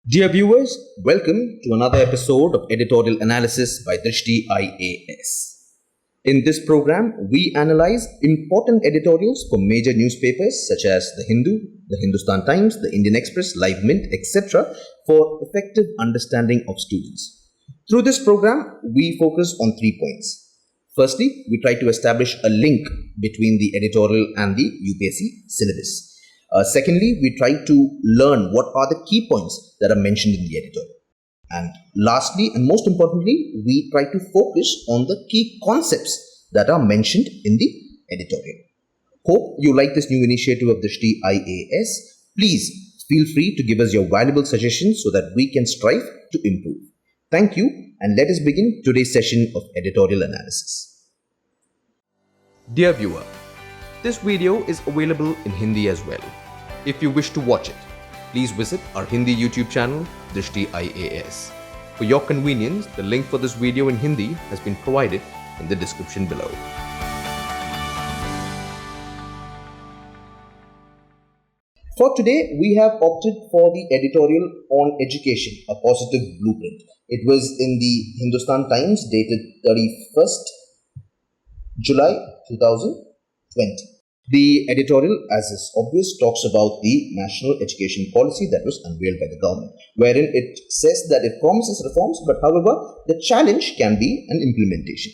Dear viewers, welcome to another episode of Editorial Analysis by Drishti IAS. In this program, we analyze important editorials from major newspapers such as The Hindu, The Hindustan Times, The Indian Express, Live Mint, etc. for effective understanding of students. Through this program, we focus on 3 points. Firstly, we try to establish a link between the editorial and the UPSC syllabus. Secondly, we try to learn what are the key points that are mentioned in the editorial. And lastly, and most importantly, we try to focus on the key concepts that are mentioned in the editorial. Hope you like this new initiative of Drishti IAS. Please feel free to give us your valuable suggestions so that we can strive to improve. Thank you, and let us begin today's session of editorial analysis. Dear viewer, this video is available in Hindi as well. If you wish to watch it, please visit our Hindi YouTube channel, Drishti IAS. For your convenience, the link for this video in Hindi has been provided in the description below. For today, we have opted for the editorial on education, a positive blueprint. It was in the Hindustan Times dated 31st July 2020. The editorial, as is obvious, talks about the national education policy that was unveiled by the government, wherein it says that it promises reforms, but however, the challenge can be an implementation.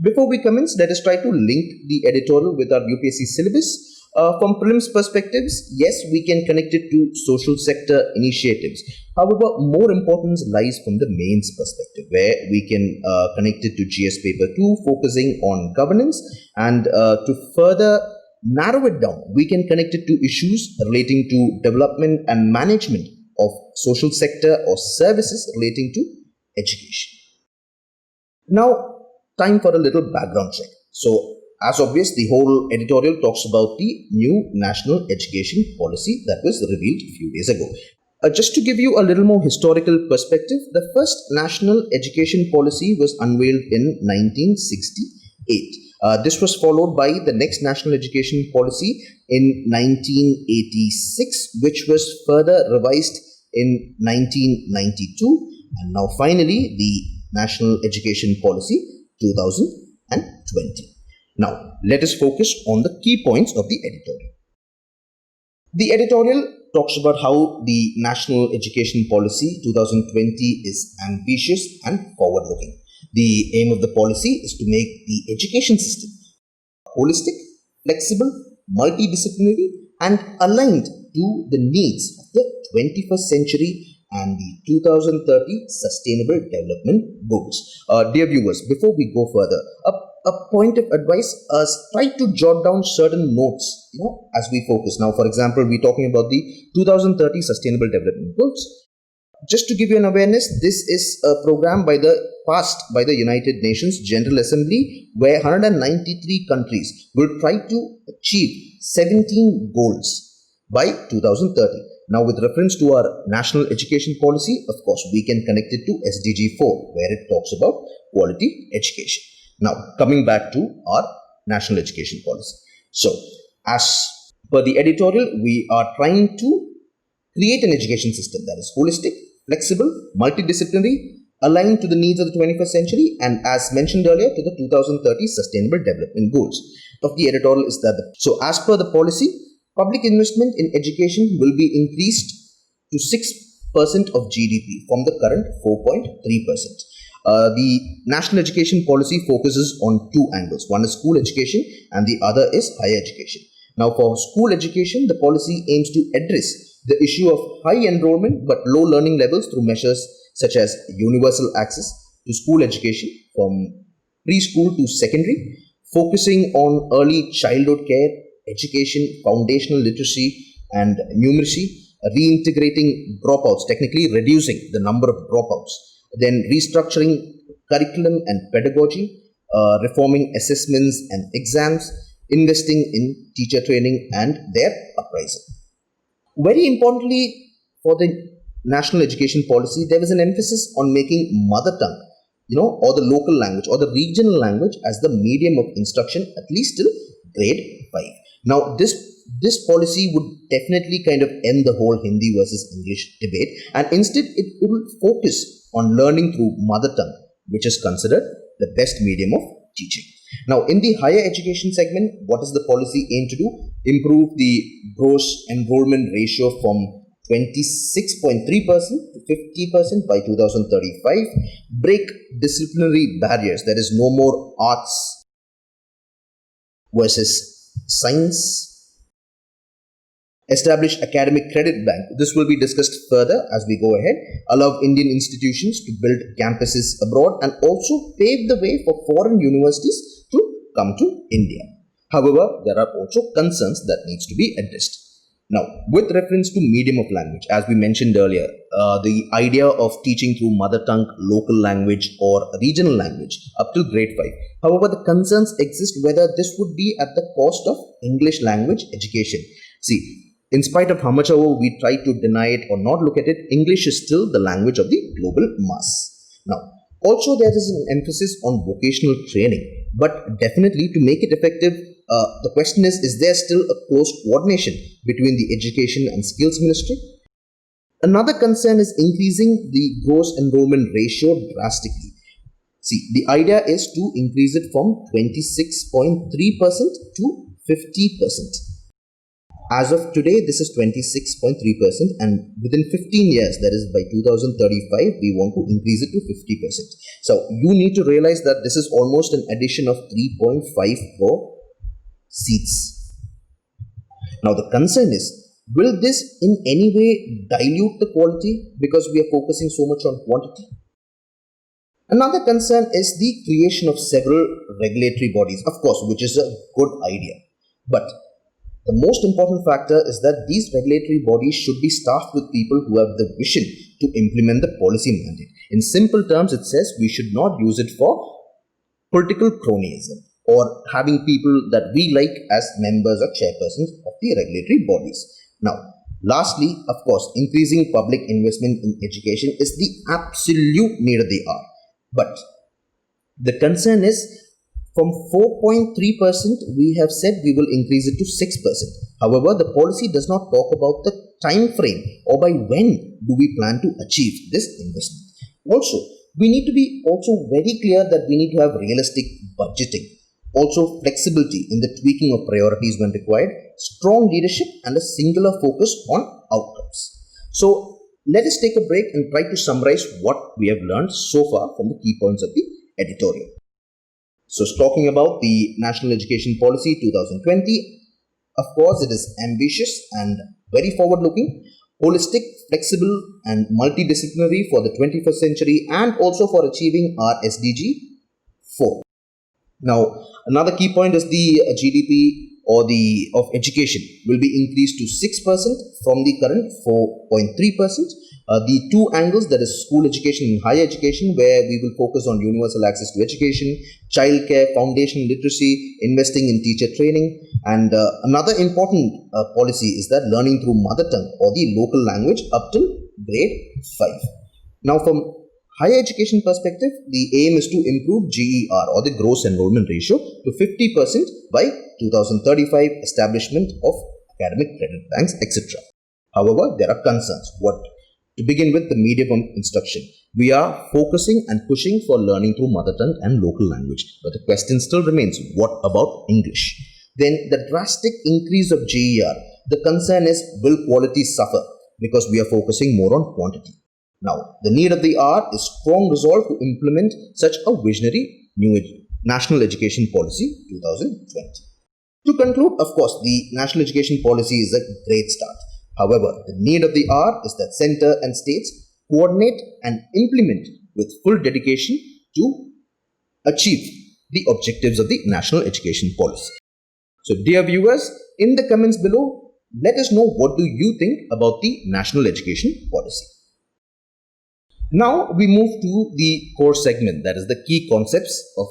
Before we commence, let us try to link the editorial with our UPSC syllabus. From prelims perspectives, yes, we can connect it to social sector initiatives. However, more importance lies from the mains perspective, where we can connect it to GS paper 2, focusing on governance, and to further narrow it down, we can connect it to issues relating to development and management of social sector or services relating to education. Now, time for a little background check. So, as obvious, the whole editorial talks about the new national education policy that was revealed a few days ago. Just to give you a little more historical perspective, the first national education policy was unveiled in 1968. This was followed by the next national education policy in 1986, which was further revised in 1992, and now finally the National Education Policy 2020. Now, let us focus on the key points of the editorial. The editorial talks about how the National Education Policy 2020 is ambitious and forward-looking. The aim of the policy is to make the education system holistic, flexible, multidisciplinary, and aligned to the needs of the 21st century and the 2030 Sustainable Development Goals. Dear viewers, before we go further, a point of advice, try to jot down certain notes, as we focus. Now, for example, we're talking about the 2030 Sustainable Development Goals. Just to give you an awareness, this is a program passed by the United Nations General Assembly, where 193 countries will try to achieve 17 goals by 2030. Now, with reference to our national education policy, of course, we can connect it to SDG 4, where it talks about quality education. Now, coming back to our national education policy. So, as per the editorial, we are trying to create an education system that is holistic, flexible, multidisciplinary, aligned to the needs of the 21st century, and as mentioned earlier, to the 2030 Sustainable Development Goals. Of the editorial is that, so as per the policy, public investment in education will be increased to 6% of GDP from the current 4.3%. The national education policy focuses on two angles. One is school education and the other is higher education. Now, for school education, the policy aims to address the issue of high enrollment but low learning levels through measures such as universal access to school education from preschool to secondary, focusing on early childhood care, education, foundational literacy and numeracy, reintegrating dropouts, technically reducing the number of dropouts, then restructuring curriculum and pedagogy, reforming assessments and exams, investing in teacher training and their appraisal. Very importantly, for the national education policy, there was an emphasis on making mother tongue, or the local language or the regional language as the medium of instruction, at least till grade 5. Now, this this policy would definitely kind of end the whole Hindi versus English debate, and instead it will focus on learning through mother tongue, which is considered the best medium of teaching. Now, in the higher education segment, what does the policy aim to do? Improve the gross enrollment ratio from 26.3% to 50% by 2035, break disciplinary barriers, that is, no more arts versus science, establish academic credit bank. This will be discussed further as we go ahead. Allow Indian institutions to build campuses abroad and also pave the way for foreign universities to come to India. However, there are also concerns that needs to be addressed. Now, with reference to medium of language, as we mentioned earlier, the idea of teaching through mother tongue, local language or regional language up till grade 5. However, the concerns exist whether this would be at the cost of English language education. See, in spite of how much ever we try to deny it or not look at it, English is still the language of the global mass. Now, also there is an emphasis on vocational training, but definitely to make it effective, the question is there still a close coordination between the Education and Skills Ministry? Another concern is increasing the gross enrollment ratio drastically. See, the idea is to increase it from 26.3% to 50%. As of today, this is 26.3%, and within 15 years, that is by 2035, we want to increase it to 50%. So you need to realize that this is almost an addition of 3.5 crore seats. Now the concern is, will this in any way dilute the quality because we are focusing so much on quantity? Another concern is the creation of several regulatory bodies, of course, which is a good idea. But the most important factor is that these regulatory bodies should be staffed with people who have the vision to implement the policy mandate. In simple terms, it says we should not use it for political cronyism or having people that we like as members or chairpersons of the regulatory bodies. Now, lastly, of course, increasing public investment in education is the absolute need of the hour. But the concern is, from 4.3%, we have said we will increase it to 6%. However, the policy does not talk about the time frame or by when do we plan to achieve this investment. Also, we need to be also very clear that we need to have realistic budgeting, also flexibility in the tweaking of priorities when required, strong leadership and a singular focus on outcomes. So, let us take a break and try to summarize what we have learned so far from the key points of the editorial. So, talking about the National Education Policy 2020, of course, it is ambitious and very forward-looking, holistic, flexible and multidisciplinary for the 21st century and also for achieving our SDG 4. Now, another key point is the GDP of education will be increased to 6% from the current 4.3%. The two angles, that is school education and higher education, where we will focus on universal access to education, childcare, foundation literacy, investing in teacher training, and another important policy is that learning through mother tongue or the local language up till grade 5. Now, from higher education perspective, the aim is to improve GER or the gross enrollment ratio to 50% by 2035, establishment of academic credit banks, etc. However, there are concerns. To begin with, the medium of instruction. We are focusing and pushing for learning through mother tongue and local language. But the question still remains, what about English? Then the drastic increase of GER. The concern is, will quality suffer because we are focusing more on quantity? Now, the need of the hour is strong resolve to implement such a visionary new National Education Policy 2020. To conclude, of course, the National Education Policy is a great start. However, the need of the hour is that center and states coordinate and implement with full dedication to achieve the objectives of the National Education Policy. So, dear viewers, in the comments below, let us know what do you think about the National Education Policy. Now, we move to the core segment, that is the key concepts of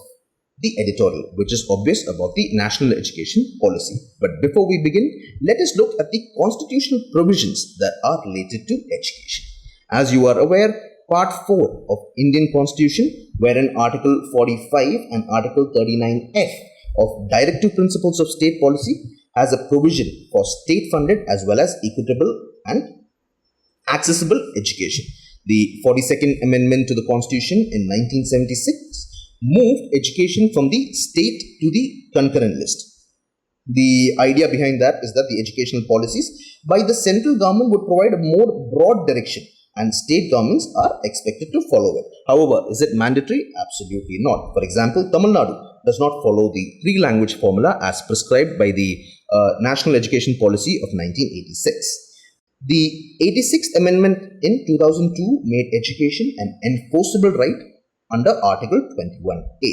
the editorial, which is obvious about the National Education Policy. But before we begin, let us look at the constitutional provisions that are related to education. As you are aware, Part 4 of Indian Constitution, wherein Article 45 and Article 39F of Directive Principles of State Policy has a provision for state-funded as well as equitable and accessible education. The 42nd Amendment to the Constitution in 1976 moved education from the state to the concurrent list. The idea behind that is that the educational policies by the central government would provide a more broad direction and state governments are expected to follow it. However, is it mandatory? Absolutely not. For example, Tamil Nadu does not follow the three-language formula as prescribed by the National Education Policy of 1986. The 86th Amendment in 2002 made education an enforceable right under Article 21A.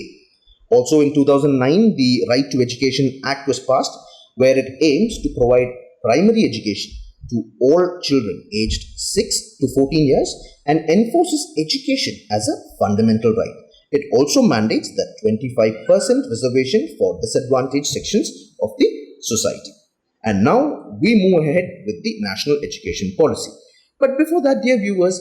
Also in 2009, the Right to Education Act was passed, where it aims to provide primary education to all children aged 6 to 14 years and enforces education as a fundamental right. It also mandates that 25% reservation for disadvantaged sections of the society. And now we move ahead with the National Education Policy. But before that, dear viewers,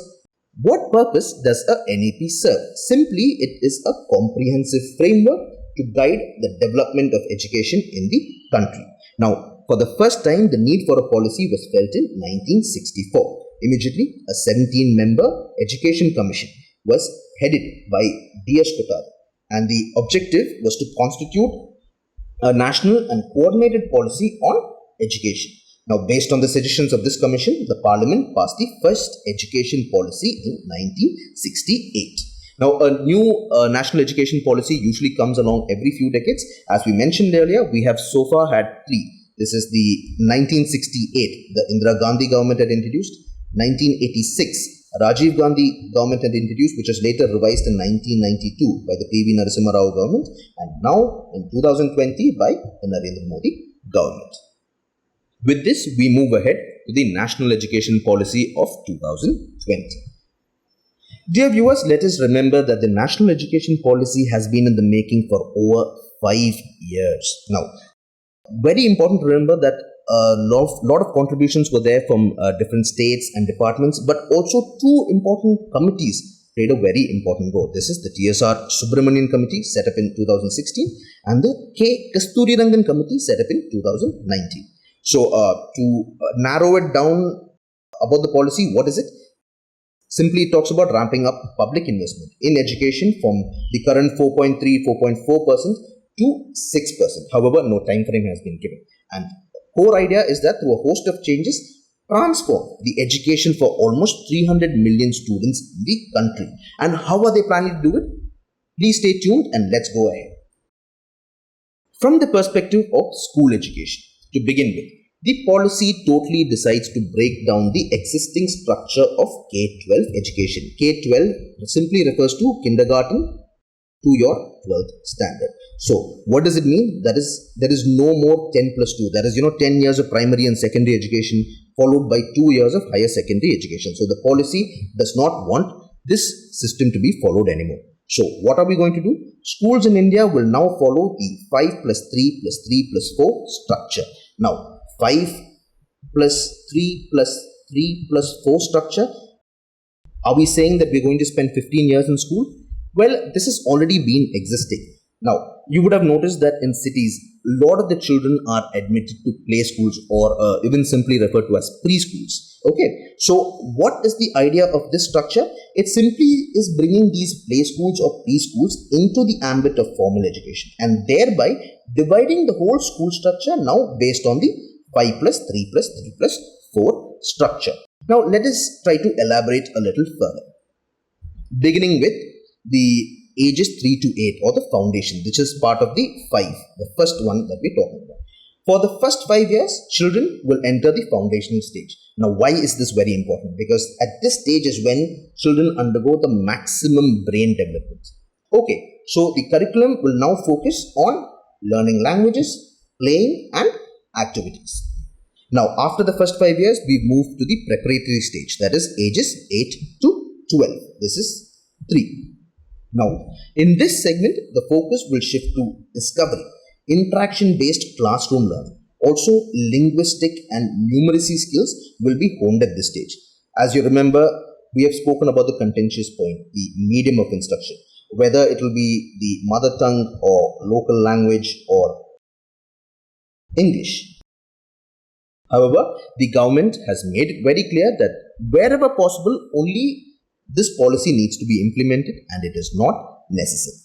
what purpose does a NEP serve? Simply, it is a comprehensive framework to guide the development of education in the country. Now, for the first time, the need for a policy was felt in 1964. Immediately, a 17-member Education Commission was headed by D.S. Kothari, and the objective was to constitute a national and coordinated policy on education. Now, based on the suggestions of this commission, the Parliament passed the first education policy in 1968. Now, a new national education policy usually comes along every few decades. As we mentioned earlier, we have so far had three. This is the 1968, the Indira Gandhi government had introduced. 1986, Rajiv Gandhi government had introduced, which was later revised in 1992 by the P.V. Narasimha Rao government, and now in 2020 by the Narendra Modi government. With this, we move ahead to the National Education Policy of 2020. Dear viewers, let us remember that the National Education Policy has been in the making for over 5 years. Now, very important to remember that a lot of contributions were there from different states and departments, but also two important committees played a very important role. This is the TSR Subramanian Committee set up in 2016 and the K. Kasturirangan Committee set up in 2019. So, to narrow it down about the policy, what is it? Simply, it talks about ramping up public investment in education from the current 4.3, 4.4% to 6%. However, no time frame has been given. And core idea is that through a host of changes, transform the education for almost 300 million students in the country. And how are they planning to do it? Please stay tuned and let's go ahead. From the perspective of school education, to begin with, the policy totally decides to break down the existing structure of K-12 education. K-12 simply refers to kindergarten to your 12th standard. So, what does it mean? That is, there is no more 10 plus 2. That is, 10 years of primary and secondary education followed by 2 years of higher secondary education. So, the policy does not want this system to be followed anymore. So, what are we going to do? Schools in India will now follow the 5 plus 3 plus 3 plus 4 structure. Now, 5 plus 3 plus 3 plus 4 structure. Are we saying that we're going to spend 15 years in school? Well, this has already been existing. Now, you would have noticed that in cities, a lot of the children are admitted to play schools or even simply referred to as preschools. Okay, so what is the idea of this structure? It simply is bringing these play schools or preschools into the ambit of formal education and thereby dividing the whole school structure now based on the 5 plus 3 plus 3 plus 4 structure. Now, let us try to elaborate a little further. Beginning with the ages 3 to 8 or the foundation, which is part of the 5, the first one that we're talking about. For the first 5 years, children will enter the foundational stage. Now, why is this very important? Because at this stage is when children undergo the maximum brain development. Okay, so the curriculum will now focus on learning languages, playing and activities. Now, after the first 5 years, we move to the preparatory stage, that is ages 8 to 12. This is 3. Now, in this segment, the focus will shift to discovery, interaction-based classroom learning. Also, linguistic and numeracy skills will be honed at this stage. As you remember, we have spoken about the contentious point, the medium of instruction, whether it will be the mother tongue or local language or English. However, the government has made it very clear that wherever possible, only this policy needs to be implemented and it is not necessary.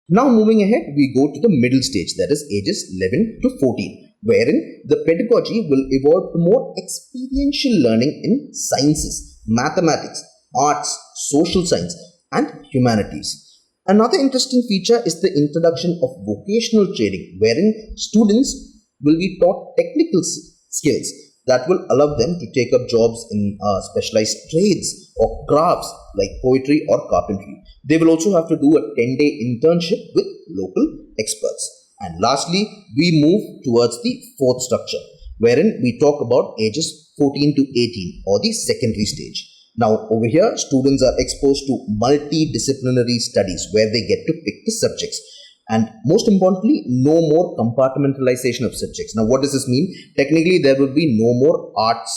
Now moving ahead, we go to the middle stage, that is ages 11 to 14, wherein the pedagogy will evolve to more experiential learning in sciences, mathematics, arts, social science, and humanities. Another interesting feature is the introduction of vocational training, wherein students will be taught technical skills that will allow them to take up jobs in specialized trades or crafts like poetry or carpentry. They will also have to do a 10-day internship with local experts. And lastly, we move towards the fourth structure, wherein we talk about ages 14 to 18 or the secondary stage. Now, over here, students are exposed to multidisciplinary studies where they get to pick the subjects. And most importantly, no more compartmentalization of subjects. Now, what does this mean? Technically, there will be no more arts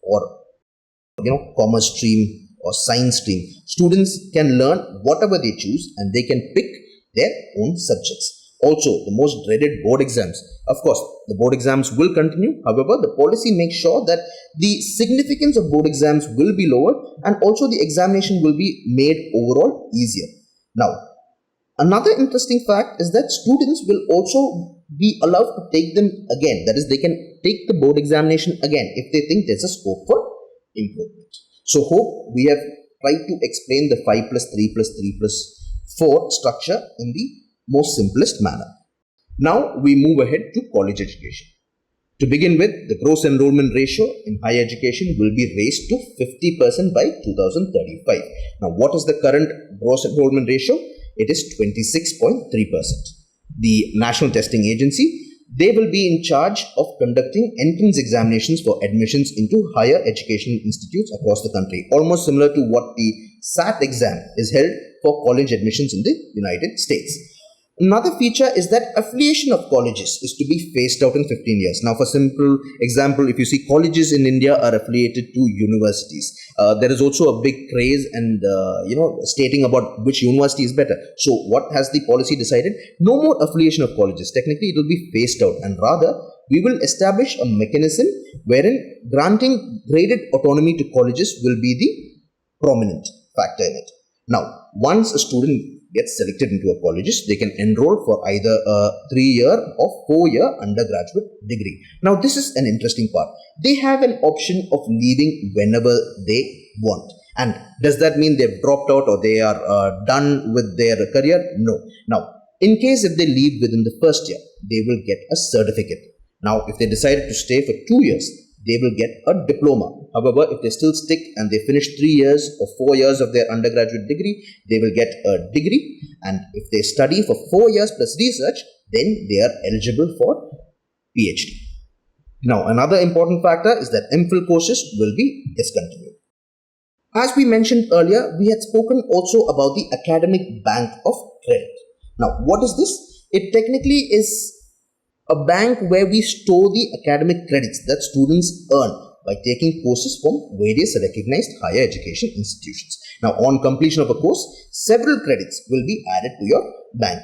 or commerce stream or science stream. Students can learn whatever they choose and they can pick their own subjects. Also, the most dreaded board exams. Of course, the board exams will continue. However, the policy makes sure that the significance of board exams will be lowered and also the examination will be made overall easier. Now, another interesting fact is that students will also be allowed to take them again. That is, they can take the board examination again if they think there's a scope for improvement. So, hope we have tried to explain the 5 plus 3 plus 3 plus 4 structure in the most simplest manner. Now, we move ahead to college education. To begin with, the gross enrollment ratio in higher education will be raised to 50% by 2035. Now, what is the current gross enrollment ratio? It is 26.3%. The National Testing Agency, they will be in charge of conducting entrance examinations for admissions into higher education institutes across the country, almost similar to what the SAT exam is held for college admissions in the United States. Another feature is that affiliation of colleges is to be phased out in 15 years. Now, for simple example, if you see colleges in India are affiliated to universities, there is also a big craze and stating about which university is better. So, what has the policy decided? No more affiliation of colleges. Technically, it will be phased out, and rather we will establish a mechanism wherein granting graded autonomy to colleges will be the prominent factor in it. Now, once a student gets selected into a colleges, they can enroll for either a 3-year or 4-year undergraduate degree. Now, this is an interesting part. They have an option of leaving whenever they want. And does that mean they've dropped out or they are done with their career? No. Now, in case if they leave within the first year, they will get a certificate. Now, if they decided to stay for 2 years, they will get a diploma. However, if they still stick and they finish 3 years or 4 years of their undergraduate degree, they will get a degree. And if they study for 4 years plus research, then they are eligible for PhD. Now, another important factor is that MPhil courses will be discontinued. As we mentioned earlier, we had spoken also about the academic bank of credit. Now, what is this? It technically is a bank where we store the academic credits that students earn by taking courses from various recognized higher education institutions. Now, on completion of a course, several credits will be added to your bank.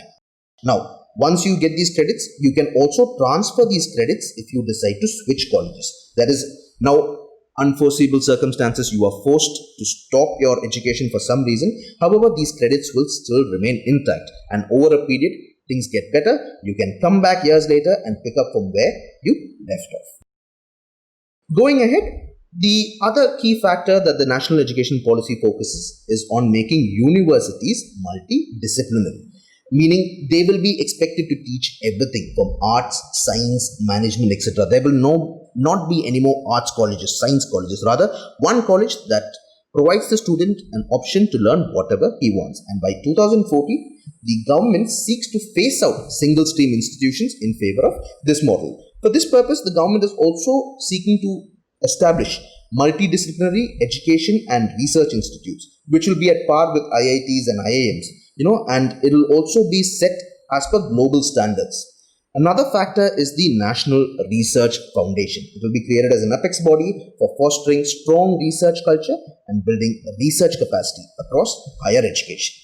Now, once you get these credits, you can also transfer these credits if you decide to switch colleges. That is, now unforeseeable circumstances, you are forced to stop your education for some reason. However, these credits will still remain intact, and over a period, things get better, you can come back years later and pick up from where you left off. Going ahead, the other key factor that the National Education Policy focuses is on making universities multidisciplinary, meaning they will be expected to teach everything from arts, science, management, etc. There will not be any more arts colleges, science colleges, rather one college that provides the student an option to learn whatever he wants. And by 2040, the government seeks to phase out single stream institutions in favor of this model. For this purpose, the government is also seeking to establish multidisciplinary education and research institutes, which will be at par with IITs and IIMs, and it will also be set as per global standards. Another factor is the National Research Foundation. It will be created as an apex body for fostering strong research culture and building research capacity across higher education.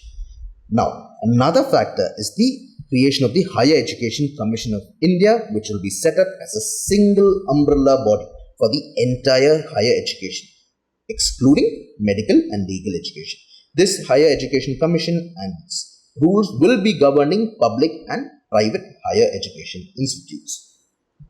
Now, another factor is the creation of the Higher Education Commission of India, which will be set up as a single umbrella body for the entire higher education, excluding medical and legal education. This Higher Education Commission and its rules will be governing public and private higher education institutes.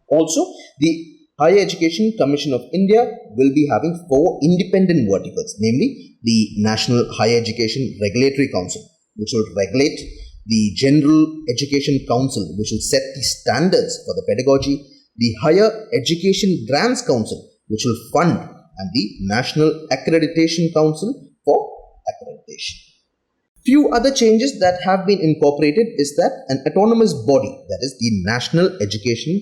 Also, the Higher Education Commission of India will be having 4 independent verticals, namely the National Higher Education Regulatory Council, which will regulate, the General Education Council, which will set the standards for the pedagogy, the Higher Education Grants Council, which will fund, and the National Accreditation Council for accreditation. Few other changes that have been incorporated is that an autonomous body, that is the National Education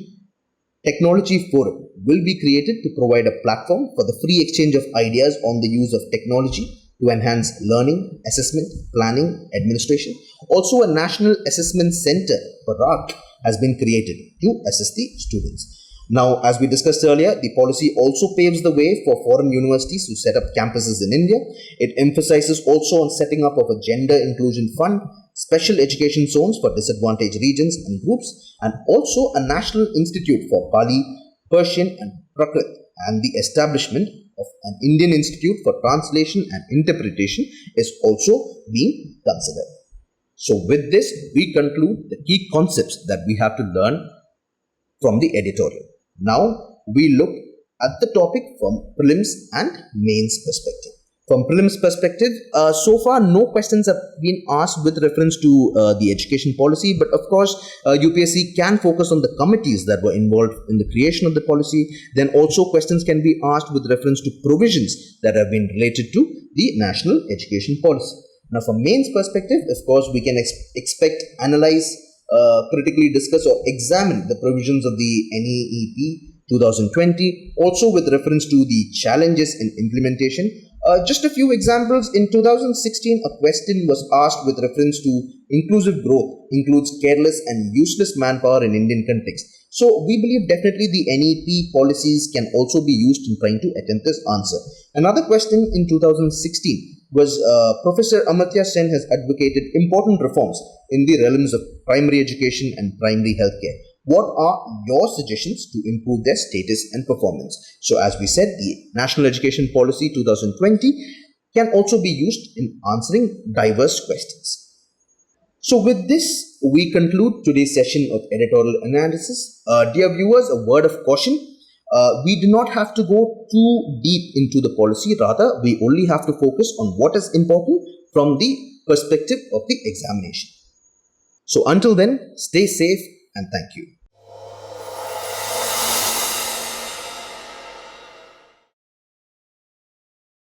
Technology Forum, will be created to provide a platform for the free exchange of ideas on the use of technology to enhance learning, assessment, planning, administration. Also, a National Assessment Center, BARAC, has been created to assess the students. Now, as we discussed earlier, the policy also paves the way for foreign universities to set up campuses in India. It emphasizes also on setting up of a gender inclusion fund, special education zones for disadvantaged regions and groups, and also a National Institute for Pali, Persian and Prakrit, and the establishment of an Indian Institute for Translation and Interpretation is also being considered. So with this, we conclude the key concepts that we have to learn from the editorial. Now we look at the topic from prelims and mains perspective. From prelims perspective, so far no questions have been asked with reference to the education policy, but of course UPSC can focus on the committees that were involved in the creation of the policy. Then also questions can be asked with reference to provisions that have been related to the national education policy. Now from mains perspective, of course we can expect, analyze, critically discuss or examine the provisions of the NEEP 2020, also with reference to the challenges in implementation. Just a few examples. In 2016, a question was asked with reference to inclusive growth includes careless and useless manpower in Indian context. So we believe definitely the NEP policies can also be used in trying to attempt this answer. Another question in 2016 was Professor Amartya Sen has advocated important reforms in the realms of primary education and primary healthcare. What are your suggestions to improve their status and performance? So as we said, the National Education Policy 2020 can also be used in answering diverse questions. So with this, we conclude today's session of editorial analysis. Dear viewers, a word of caution. We do not have to go too deep into the policy. Rather, we only have to focus on what is important from the perspective of the examination. So until then, stay safe and thank you.